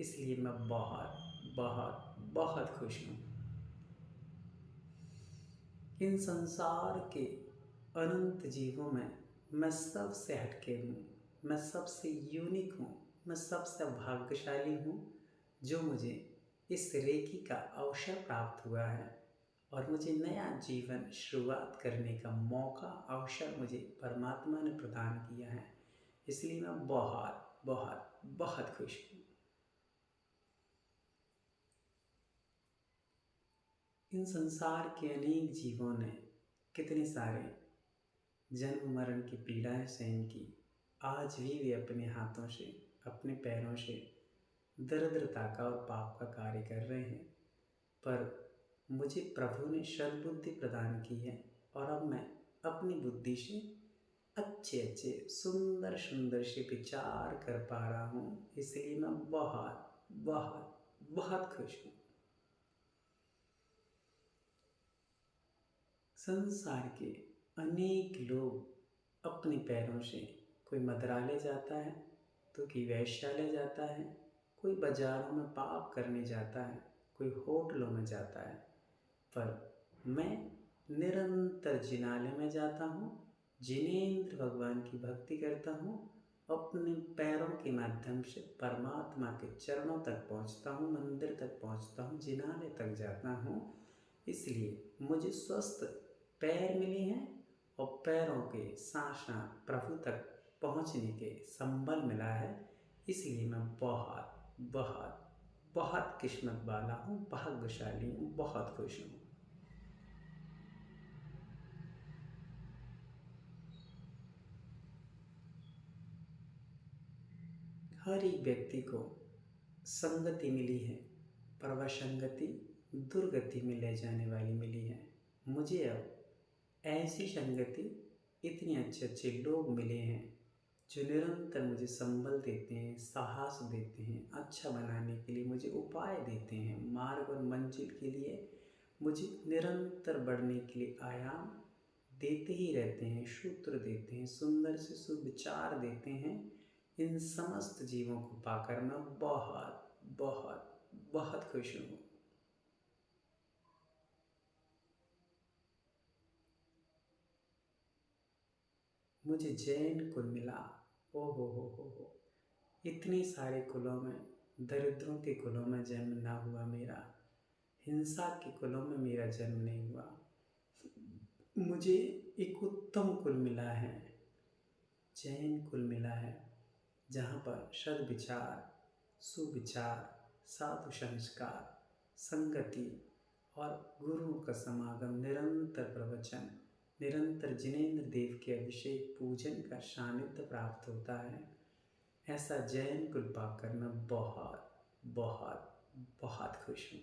इसलिए मैं बहुत बहुत बहुत खुश हूँ। इन संसार के अनंत जीवों में मैं सबसे हटके हूँ, मैं सबसे यूनिक हूँ, मैं सबसे भाग्यशाली हूँ जो मुझे इस रेकी का अवसर प्राप्त हुआ है और मुझे नया जीवन शुरुआत करने का मौका, अवसर मुझे परमात्मा ने प्रदान किया है। इसलिए मैं बहुत बहुत बहुत खुश हूँ। इन संसार के अनेक जीवों ने कितने सारे जन्म मरण की पीड़ाएं सहन की। आज भी वे अपने हाथों से, अपने पैरों से दरिद्रता का और पाप का कार्य कर रहे हैं, पर मुझे प्रभु ने सद्बुद्धि प्रदान की है और अब मैं अपनी बुद्धि से अच्छे अच्छे सुंदर सुंदर से विचार कर पा रहा हूँ। इसलिए मैं बहुत बहुत बहुत खुश हूँ। संसार के अनेक लोग अपने पैरों से, कोई मदिरालय जाता है तो कोई वैश्यालय जाता है, कोई बाजारों में पाप करने जाता है, कोई होटलों में जाता है, पर मैं निरंतर जिनालय में जाता हूँ, जिनेंद्र भगवान की भक्ति करता हूँ, अपने पैरों के माध्यम से परमात्मा के चरणों तक पहुँचता हूँ, मंदिर तक पहुँचता हूँ, जिनालय तक जाता हूँ। इसलिए मुझे स्वस्थ पैर मिले हैं और पैरों के साथ प्रभु तक पहुँचने के संबल मिला है। इसलिए मैं बहुत बहुत बहुत किस्मत वाला हूँ, भाग्यशाली हूँ, बहुत खुश हूँ। हर एक व्यक्ति को संगति मिली है, पर वह संगति दुर्गति में ले जाने वाली मिली है। मुझे अब ऐसी संगति, इतने अच्छे अच्छे लोग मिले हैं जो निरंतर मुझे संबल देते हैं, साहस देते हैं, अच्छा बनाने के लिए मुझे उपाय देते हैं, मार्ग और मंजिल के लिए मुझे निरंतर बढ़ने के लिए आयाम देते ही रहते हैं, सूत्र देते हैं, सुंदर से सुविचार देते हैं। इन समस्त जीवों को पाकर मैं बहुत बहुत बहुत खुश हूँ। मुझे जैन कुल मिला। ओ हो, इतने सारे कुलों में, दरिद्रों के कुलों में जन्म ना हुआ मेरा, हिंसा के कुलों में मेरा जन्म नहीं हुआ। मुझे एक उत्तम कुल मिला है, जैन कुल मिला है, जहाँ पर सद्विचार, सुविचार, साधु संस्कार, संगति और गुरुओं का समागम, निरंतर प्रवचन, निरंतर जिनेंद्र देव के अभिषेक पूजन का सानिध्य प्राप्त होता है। ऐसा जैन कुल पाकर मैं बहुत बहुत बहुत खुश हूँ।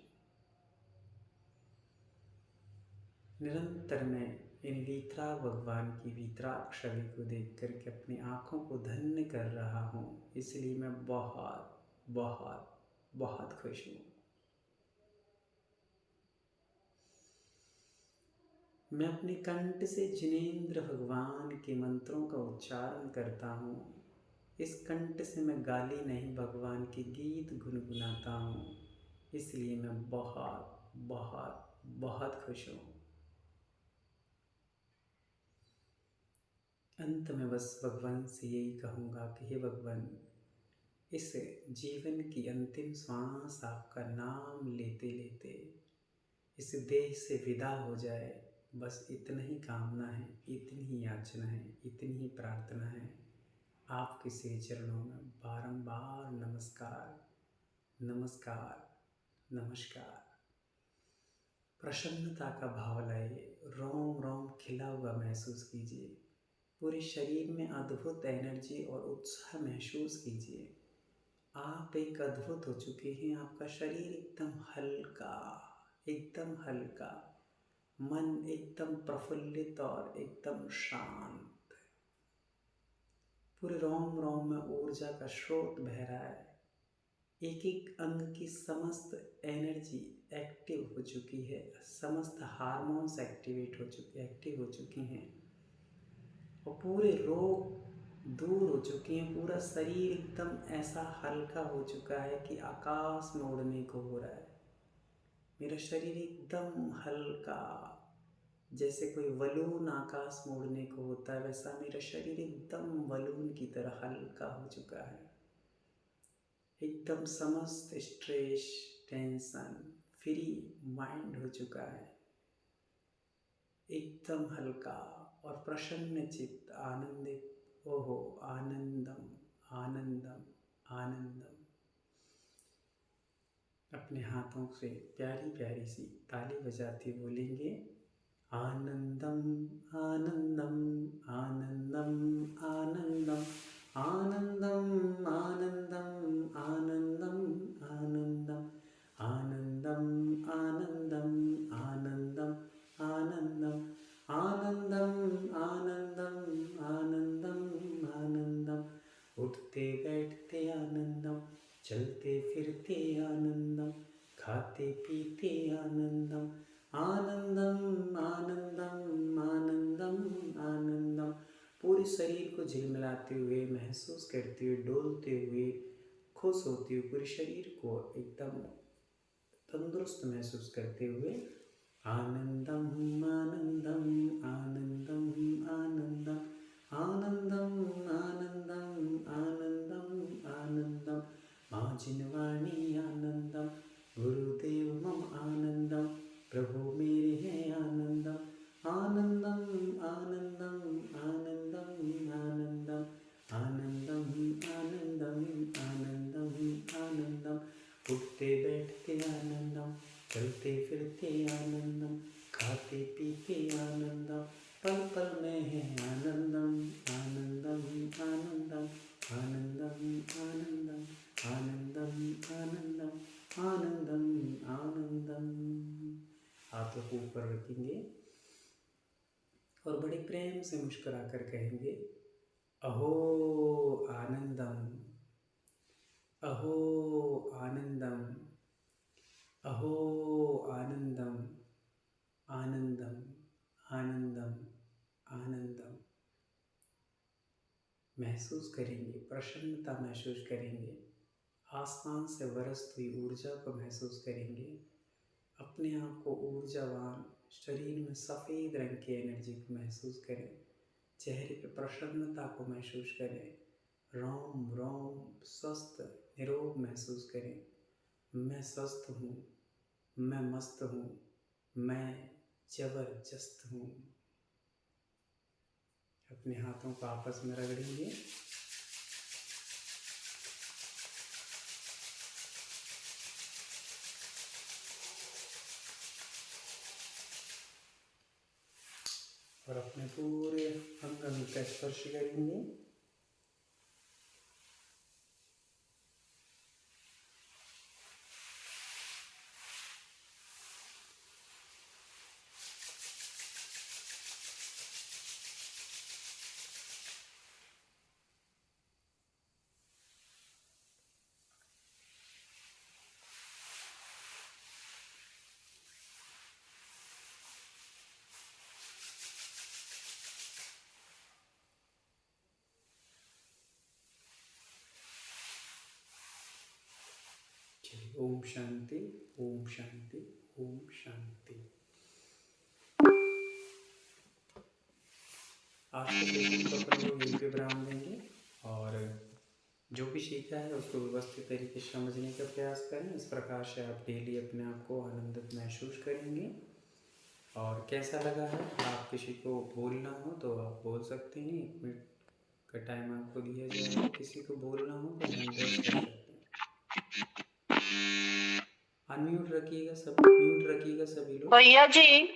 निरंतर मैं इन वीतराग भगवान की वीतराग छवि को देख करके अपनी आँखों को धन्य कर रहा हूँ। इसलिए मैं बहुत बहुत बहुत खुश हूँ। मैं अपने कंठ से जिनेंद्र भगवान के मंत्रों का उच्चारण करता हूँ। इस कंठ से मैं गाली नहीं, भगवान के गीत गुनगुनाता हूँ। इसलिए मैं बहुत बहुत बहुत खुश हूँ। अंत में बस भगवान से यही कहूँगा कि हे भगवान, इस जीवन की अंतिम श्वास आपका नाम लेते लेते इस देह से विदा हो जाए, बस इतना ही कामना है, इतनी ही याचना है, इतनी ही प्रार्थना है। आपके श्री चरणों में बारंबार नमस्कार नमस्कार नमस्कार। प्रसन्नता का भाव लाइए, रोम रोम खिला हुआ महसूस कीजिए, पूरे शरीर में अद्भुत एनर्जी और उत्साह महसूस कीजिए। आप एक अद्भुत हो चुके हैं। आपका शरीर एकदम हल्का, एकदम हल्का, मन एकदम प्रफुल्लित और एकदम शांत। पूरे रोम रोम में ऊर्जा का स्रोत बह रहा है। एक एक अंग की समस्त एनर्जी एक्टिव हो चुकी है, समस्त हार्मोन्स एक्टिव हो चुके हैं और पूरे रोग दूर हो चुके हैं। पूरा शरीर एकदम ऐसा हल्का हो चुका है कि आकाश में उड़ने को हो रहा है। मेरा शरीर एकदम हल्का, जैसे कोई बलून आकाश में उड़ने को होता है, वैसा मेरा शरीर एकदम बलून की तरह हल्का हो चुका है। एकदम समस्त स्ट्रेस, टेंशन फ्री माइंड हो चुका है, एकदम हल्का और प्रसन्न चित्त, आनंदित। ओहो, आनंदम आनंदम आनंदम। अपने हाथों से प्यारी प्यारी सी ताली बजाते बोलेंगे, आनंदम आनंदम आनंदम आनंदम आनंदम आनंदम आनंदम आनंदम आनंदम आनंदम आनंदम आनंदम आनंदम आनंदम आनंदम आनंदम। उठते बैठते आनंदम, चलते फिर फिरते आनंदम, खाते पीते आनंदम, आनंदम आनंदम आनंदम आनंदम। पूरे शरीर को झिलमिलाते हुए, महसूस करते हुए, डोलते हुए, खुश होते हुए, पूरे शरीर को एकदम तंदुरुस्त महसूस करते हुए आनंदम आनंदम आनंदम आनंदम आनंदम आनंदम आनंदम आनंदम, माँ जिनवाणी आनंदम, गुरुदेव मम आनंदम, प्रभु मेरे हैं आनंदम, आनंदम आनंदम आनंदम आनंदम आनंदम आनंदम आनंदम आनंदम, उठते बैठते आनंदम, चलते फिरते आनंदम, खाते पीते आनंदम, पल पल में है आनंदम आनंदम आनंदम आनंदम आनंदम आनंदम आनंदम आनंदम आनंदम। हाथों को ऊपर रखेंगे और बड़े प्रेम से मुस्कुरा कर कहेंगे, अहो आनंदम, अहो आनंदम, अहो आनंदम, आनंदम आनंदम आनंदम। महसूस करेंगे, प्रसन्नता महसूस करेंगे, आसमान से बरसती हुई ऊर्जा को महसूस करेंगे, अपने आप को ऊर्जावान, शरीर में सफ़ेद रंग की एनर्जी को महसूस करें, चेहरे पे प्रसन्नता को महसूस करें, रोम रोम स्वस्थ निरोग महसूस करें। मैं स्वस्थ हूँ, मैं मस्त हूँ, मैं जबरदस्त हूँ। अपने हाथों को आपस में रगड़ेंगे और अपने पूरे अंग अंग का स्पर्श करेंगे। ओम शांति, ओम शांति, ओम शांति। आज के सेशन को अपन लोग यहीं पे विराम देंगे और जो भी सीखा है उसको व्यवस्थित तरीके से समझने का प्रयास करें। इस प्रकार से आप डेली अपने आप को आनंदित महसूस करेंगे। और कैसा लगा है, आप किसी को बोलना हो तो आप बोल सकते हैं, 1 मिनट का टाइम आपको दिया जाएगा। किसी को बोलना हो तो हैंड रेस कर सकते हैं। अनम्यूट रखिएगा, सब म्यूट रखिएगा सभी लोग। भैया जी,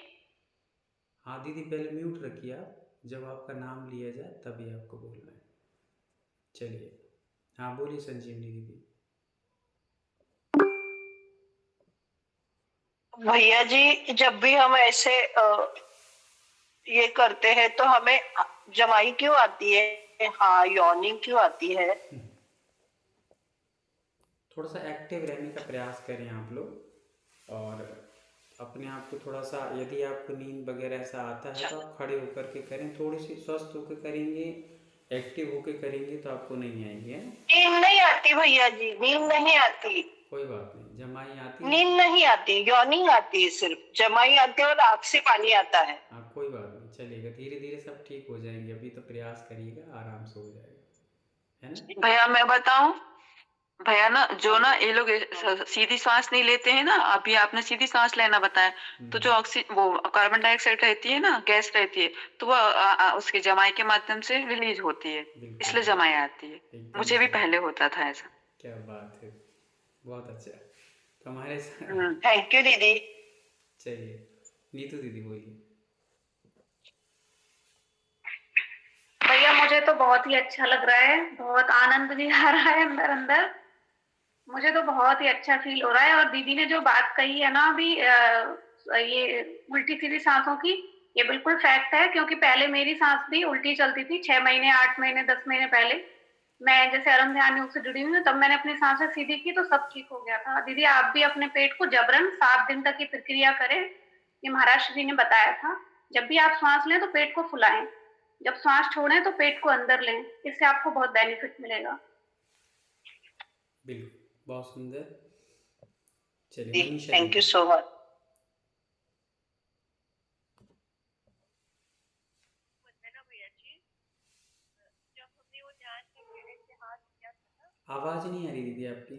हाँ दीदी, पहले म्यूट रखिए आप, जब आपका नाम लिया जाए तभी आपको बोलना है। चलिए, हाँ बोलिए संजीवनी दीदी। भैया जी, जब भी हम ऐसे ये करते हैं तो हमें जमाई क्यों आती है? हाँ, यॉर्निंग क्यों आती है? थोड़ा सा एक्टिव रहने का प्रयास करें आप लोग और अपने आप को थोड़ा सा, यदि आपको नींद वगैरह ऐसा आता है तो आप खड़े होकर के करें। थोड़ी सी स्वस्थ होकर करेंगे, एक्टिव होकर करेंगे तो आपको नहीं आएंगे। नींद नहीं आती भैया जी, नींद नहीं आती। कोई बात नहीं, जमाई आती है। नींद नहीं आती, यॉर्निंग आती है, सिर्फ जमाई आती है और आँख से पानी आता है। हाँ कोई बात नहीं, चलेगा, धीरे धीरे सब ठीक हो जाएंगे। अभी तो प्रयास करिएगा, आराम से हो जाएगा, है ना। भैया मैं बताऊं, भैया ना जो ना ये लोग सीधी सांस नहीं लेते हैं ना, अभी आपने सीधी सांस लेना बताया, तो जो वो कार्बन डाइऑक्साइड रहती है ना, गैस रहती है, तो वो उसके जमाई के माध्यम से रिलीज होती है, इसलिए जमाई आती है। एकदम मुझे भी सही। पहले होता था ऐसा। क्या बात है, बहुत अच्छा। तो हमारे थैंक यू दीदी। चलिए, नीतू दीदी बोलिए। भैया मुझे तो बहुत ही अच्छा लग रहा है, बहुत आनंद भी आ रहा है अंदर अंदर। मुझे तो बहुत ही अच्छा फील हो रहा है। और दीदी ने जो बात कही है ना अभी, ये उल्टी सीधी सांसों की, ये बिल्कुल फैक्ट है, क्योंकि पहले मेरी सांस भी उल्टी चलती थी 6 महीने, 8 महीने, 10 महीने पहले। मैं जैसे अरुण ध्यान योग से जुड़ी हुई हूँ, तब मैंने अपनी सांसें सीधी की तो सब ठीक हो गया था। दीदी आप भी अपने पेट को जबरन 7 दिन तक की प्रक्रिया करें, ये महाराष्ट्र जी ने बताया था। जब भी आप सांस लें तो पेट को फुलाएं, जब सांस छोड़ें तो पेट को अंदर लें, इससे आपको बहुत बेनिफिट मिलेगा। बिल्कुल, बहुत सुंदर। चलिए जी, मनीषा थैंक यू दीदी। So much. आवाज़ नहीं आ रही दीदी आपकी।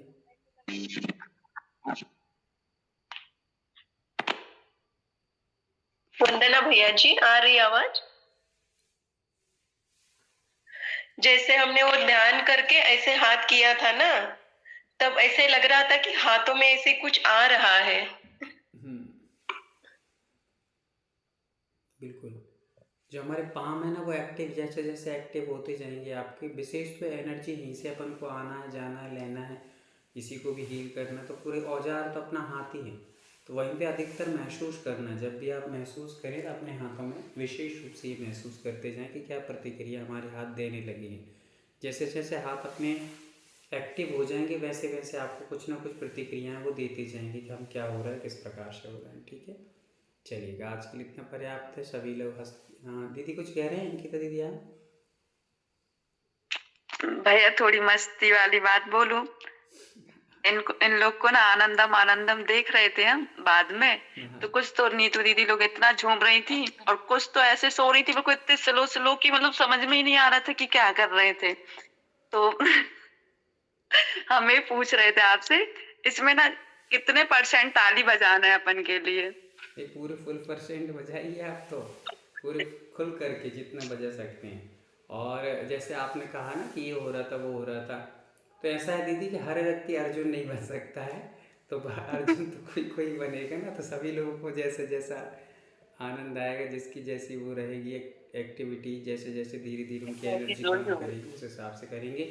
वंदना भैया जी, आ रही आवाज? जैसे हमने वो ध्यान करके ऐसे हाथ किया था ना, तब ऐसे लग रहा था कि हाथों में ऐसे कुछ आ रहा है। हम्म, बिल्कुल। जो हमारे पाम है ना वो एक्टिव, जैसे जैसे एक्टिव होते जाएंगे आपके, विशेष तो एनर्जी यहीं से अपन को आना है, जाना है, लेना है, किसी को भी हील करना, तो पूरे औजार तो अपना हाथ ही है। तो वहीं पे अधिकतर महसूस करना, जब भी आप महसूस करें तो अपने हाथों में विशेष रूप से ये महसूस करते जाएं कि क्या प्रतिक्रिया हमारे हाथ देने लगे हैं। जैसे जैसे हाथ अपने एक्टिव हो जाएंगे वैसे वैसे आपको कुछ ना कुछ प्रतिक्रियाएं वो देते जाएंगे कि हम क्या हो रहा है, किस प्रकार से हो रहा है। ठीक है, चलिएगा, आज के लिए इतना पर्याप्त है। सभी लोग हंस, हाँ दीदी कुछ कह रहे हैं अंकिता दीदी आप? भैया थोड़ी मस्ती वाली बात बोलूं, इन लोग को ना आनंदम आनंदम देख रहे थे हम बाद में, तो कुछ तो नीतू दीदी लोग इतना झूम रही थी और कुछ तो ऐसे सो रही थी, बिल्कुल इतने स्लो स्लो की मतलब समझ में ही नहीं आ रहा था कि क्या कर रहे थे। तो हमें पूछ रहे थे आपसे, इसमें ना कितने % ताली बजाना है अपन के लिए? ये पूरे फुल % बजाइए आप, तो पूरे खुल करके जितना बजा सकते हैं। और जैसे आपने कहा ना कि ये हो रहा था वो हो रहा था, तो ऐसा है दीदी कि हर व्यक्ति अर्जुन नहीं बन सकता है। तो अर्जुन तो कोई कोई बनेगा ना, तो सभी लोगों को जैसे जैसा आनंद आएगा, जिसकी जैसी वो रहेगी एक्टिविटी, जैसे जैसे धीरे धीरे उनकी एनर्जी काम करेगी उस हिसाब से करेंगे।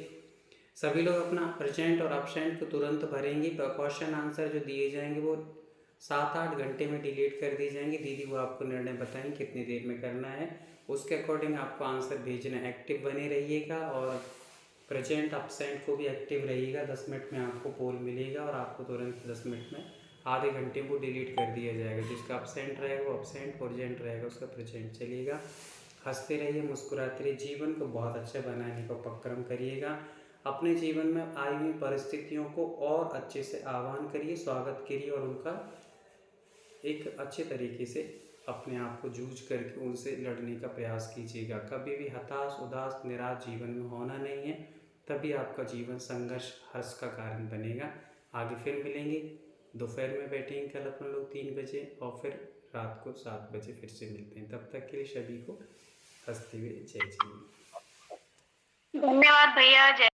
सभी लोग अपना प्रेजेंट और अपसेंट को तुरंत भरेंगे। क्वेश्चन आंसर जो दिए जाएंगे वो 7-8 घंटे में डिलीट कर दी जाएंगी। दीदी वो आपको निर्णय बताएंगे कितनी देर में करना है, उसके अकॉर्डिंग आपको आंसर भेजना है। एक्टिव बने रहिएगा और प्रेजेंट अपसेंट को भी एक्टिव रहिएगा। 10 मिनट में आपको पोल मिलेगा और आपको तुरंत 10 मिनट में आधे घंटे को डिलीट कर दिया जाएगा। जिसका अपसेंट रहेगा वो अपसेंट, प्रेजेंट रहेगा उसका प्रेजेंट चलेगा। हंसते रहिए, मुस्कुराते रहिए, जीवन को बहुत अच्छा बनाने का उपक्रम करिएगा। अपने जीवन में आई हुई परिस्थितियों को और अच्छे से आह्वान करिए, स्वागत करिए और उनका एक अच्छे तरीके से अपने आप को जूझ करके उनसे लड़ने का प्रयास कीजिएगा। कभी भी हताश, उदास, निराश जीवन में होना नहीं है, तभी आपका जीवन संघर्ष, हर्ष का कारण बनेगा। आगे फिर मिलेंगे, दोपहर में बैठेंगे कल अपन लोग 3 बजे और फिर रात को 7 बजे फिर से मिलते हैं। तब तक के लिए सभी को हंसते हुए जय जी। धन्यवाद भैया, जय